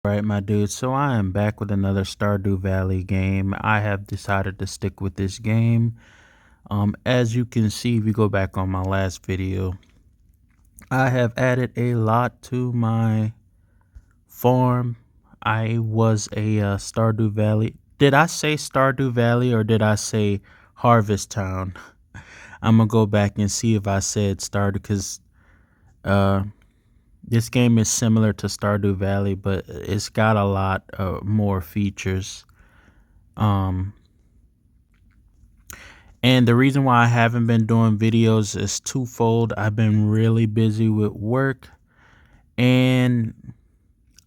Right, my dude. So I am back with another Stardew Valley game. I have decided to stick with this game. As you can see, if you go back on my last video, I have added a lot to my farm. I was a Stardew Valley. Did I say Stardew Valley or did I say Harvest Town? I'm gonna go back and see if I said Stardew because uh, this game is similar to Stardew Valley, but it's got a lot more features. Um, and the reason why I haven't been doing videos is twofold. I've been really busy with work, and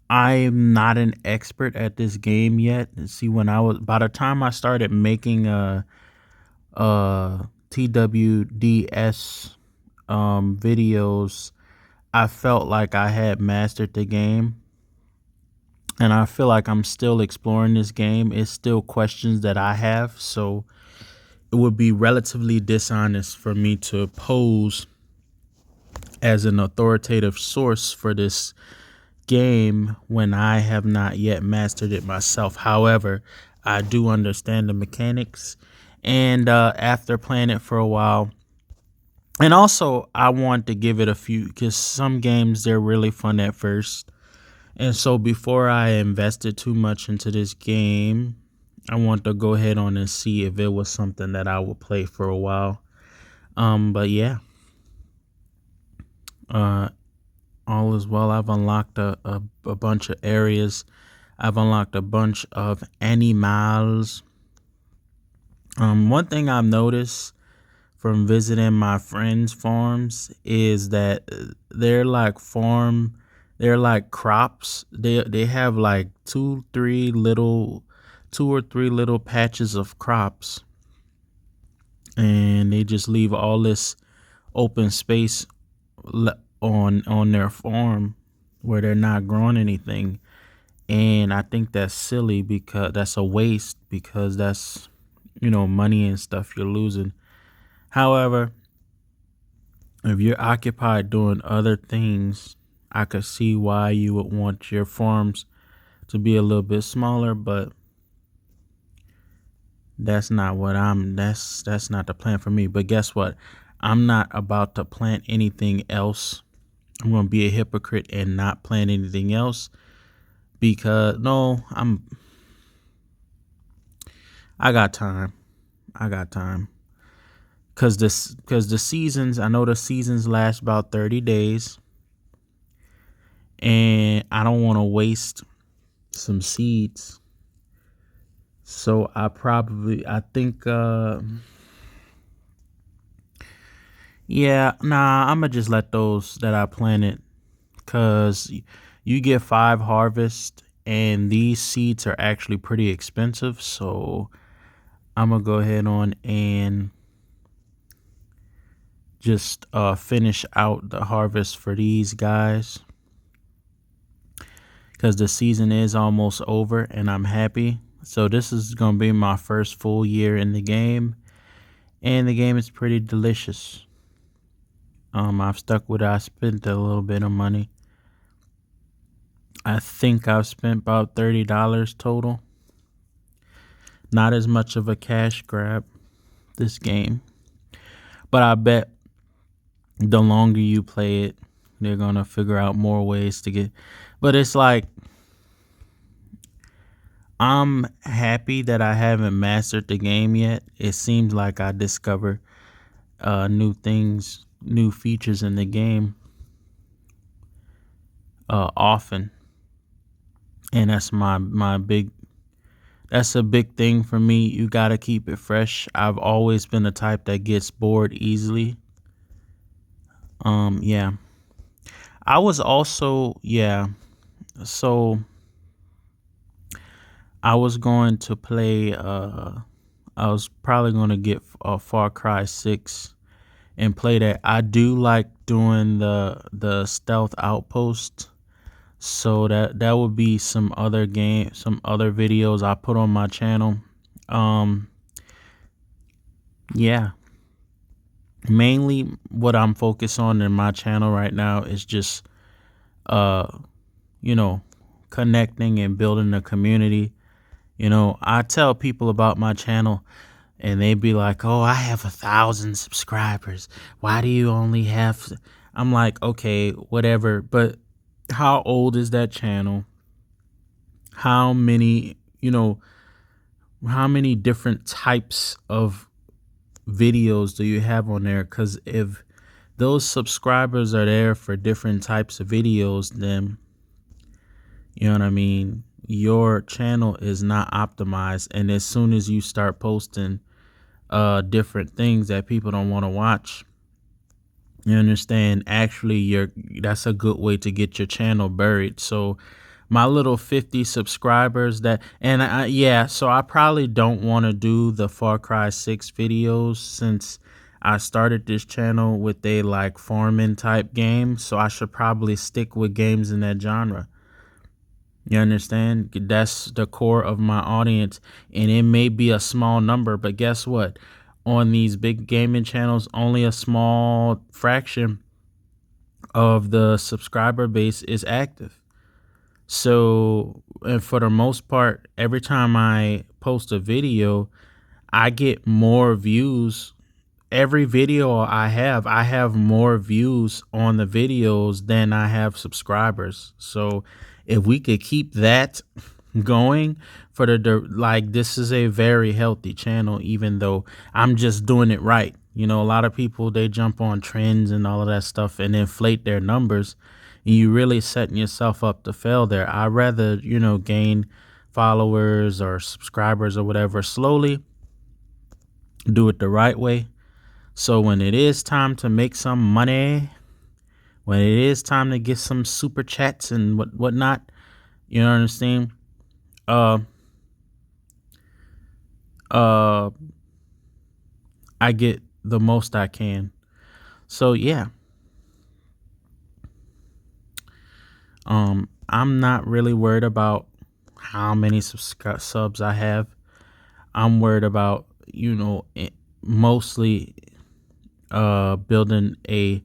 I'm not an expert at this game yet. See, by the time I started making TWDS videos, I felt like I had mastered the game. And I feel like I'm still exploring this game. It's still questions that I have, so it would be relatively dishonest for me to pose as an authoritative source for this game when I have not yet mastered it myself. However, I do understand the mechanics, and after playing it for a while, and also I want to give it a few, because some games, they're really fun at first. And so before I invested too much into this game, I want to go ahead on and see if it was something that I would play for a while. But yeah, uh, all is well. I've unlocked a bunch of areas. I've unlocked a bunch of animals. One thing I've noticed from visiting my friends' farms is that they're like crops. They have like two or three little patches of crops, and they just leave all this open space on their farm where they're not growing anything. And I think that's silly, because that's a waste, because that's, money and stuff you're losing. However, if you're occupied doing other things, I could see why you would want your farms to be a little bit smaller, but that's not the plan for me. But guess what? I'm not about to plant anything else. I'm going to be a hypocrite and not plant anything else, because no, I got time. I got time. Cause the seasons, I know the seasons last about 30 days, and I don't want to waste some seeds. So I think yeah, nah, I'm gonna just let those that I planted, cause you get 5 harvests, and these seeds are actually pretty expensive. So I'm gonna go ahead on and just finish out the harvest for these guys, because the season is almost over and I'm happy. So this is gonna be my first full year in the game, and the game is pretty delicious. I've stuck with it. I spent a little bit of money. I think I've spent about $30 total. Not as much of a cash grab, this game, but I bet the longer you play it, they're gonna figure out more ways to get. But it's like, I'm happy that I haven't mastered the game yet. It seems like I discover new things, new features in the game often, and that's a big thing for me. You gotta keep it fresh. I've always been the type that gets bored easily. Yeah. I was also, yeah. So I was going to play. I was probably going to get Far Cry 6 and play that. I do like doing the stealth outpost. So that would be some other videos I put on my channel. Um, yeah. Mainly what I'm focused on in my channel right now is just uh, you know, connecting and building a community. I tell people about my channel and they be like, "Oh, I have 1,000 subscribers. Why do you only have?" I'm like, okay, whatever. But how old is that channel? How many, how many different types of videos do you have on there? Because if those subscribers are there for different types of videos, then you know what I mean, your channel is not optimized. And as soon as you start posting different things that people don't want to watch, you understand, actually that's a good way to get your channel buried. So my little 50 subscribers so I probably don't want to do the Far Cry 6 videos, since I started this channel with a like farming type game. So I should probably stick with games in that genre. You understand? That's the core of my audience, and it may be a small number, but guess what? On these big gaming channels, only a small fraction of the subscriber base is active. So, and for the most part, every time I post a video, I get more views. Every video I have more views on the videos than I have subscribers. So if we could keep that going for like, this is a very healthy channel, even though I'm just doing it right. A lot of people, they jump on trends and all of that stuff and inflate their numbers, and you really setting yourself up to fail there. I'd rather, gain followers or subscribers or whatever slowly, do it the right way. So when it is time to make some money, when it is time to get some super chats and whatnot, you know what I'm saying? I get the most I can. So yeah. I'm not really worried about how many subs I have. I'm worried about, mostly building a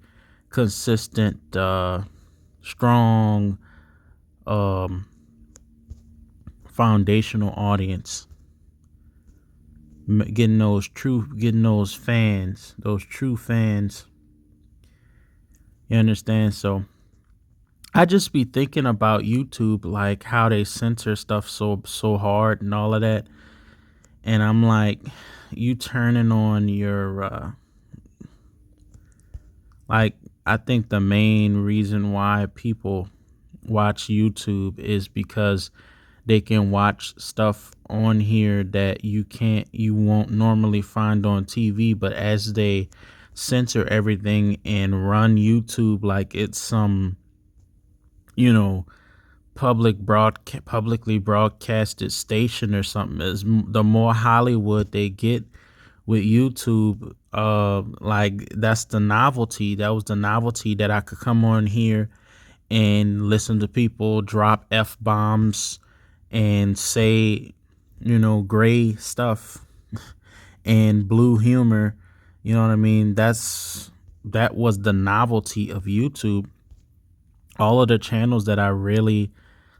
consistent, strong, foundational audience, getting those true fans. You understand? So I just be thinking about YouTube, like how they censor stuff so hard and all of that. And I'm like, you turning on your like, I think the main reason why people watch YouTube is because they can watch stuff on here that you won't normally find on TV. But as they censor everything and run YouTube like it's some, publicly broadcasted station or something, is the more Hollywood they get with YouTube, like that's the novelty. That was the novelty, that I could come on here and listen to people drop F-bombs and say, gray stuff and blue humor. You know what I mean? That was the novelty of YouTube. All of the channels that I really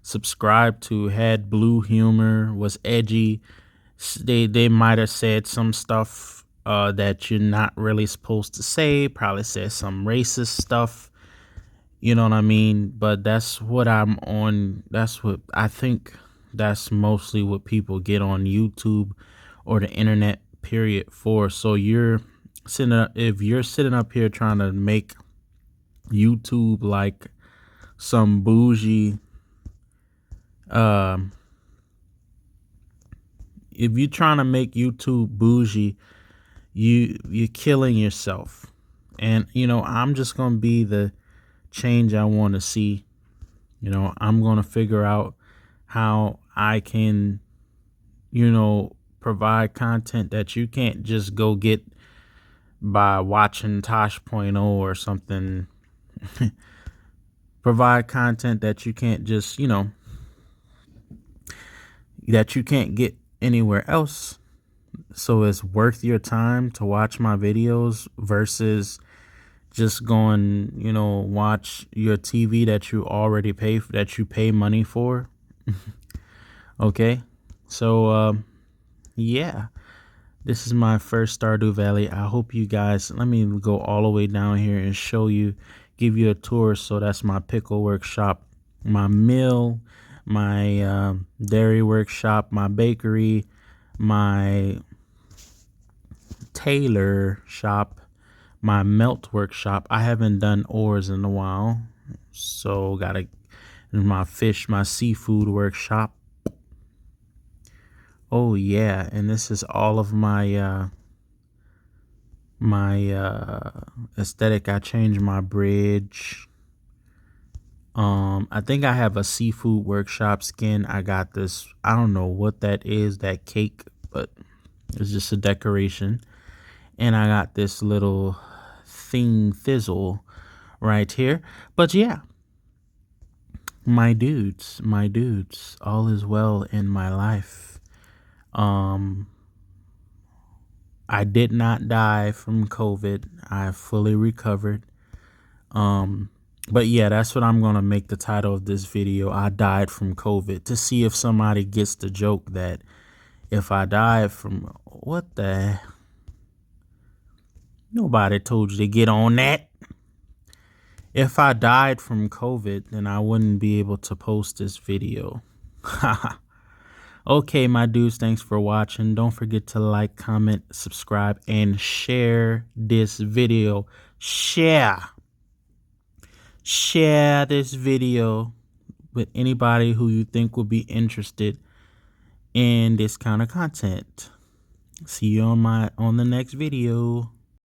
subscribed to had blue humor, was edgy. They might have said some stuff that you're not really supposed to say, probably said some racist stuff. You know what I mean? But that's what I'm on. That's what I think. That's mostly what people get on YouTube or the internet, period, for. So if you're sitting up here trying to make YouTube like some bougie, if you're trying to make YouTube bougie, you're killing yourself. And I'm just gonna be the change I want to see. I'm gonna figure out how I can, provide content that you can't just go get by watching Tosh.0 or something. Provide content that you can't just, that you can't get anywhere else. So it's worth your time to watch my videos versus just going, watch your TV that you already that you pay money for. Okay, so yeah, this is my first Stardew Valley. I hope you guys, let me go all the way down here and show you, give you a tour. So that's my pickle workshop, my mill, my dairy workshop, my bakery, my tailor shop, my melt workshop. I haven't done ores in a while, so gotta, my fish, my seafood workshop. Oh yeah, and this is all of my aesthetic. I changed my bridge. I think I have a seafood workshop skin. I got this, I don't know what that is, that cake, but it's just a decoration. And I got this little thing fizzle right here. But yeah, my dudes, all is well in my life. Um I did not die from COVID. I fully recovered. Um, but yeah, that's what I'm gonna make the title of this video. I died from COVID, to see if somebody gets the joke that if I died from what the, nobody told you to get on that. If I died from COVID, then I wouldn't be able to post this video. Okay, my dudes, thanks for watching. Don't forget to like, comment, subscribe, and share this video. Share this video with anybody who you think would be interested in this kind of content. See you on the next video.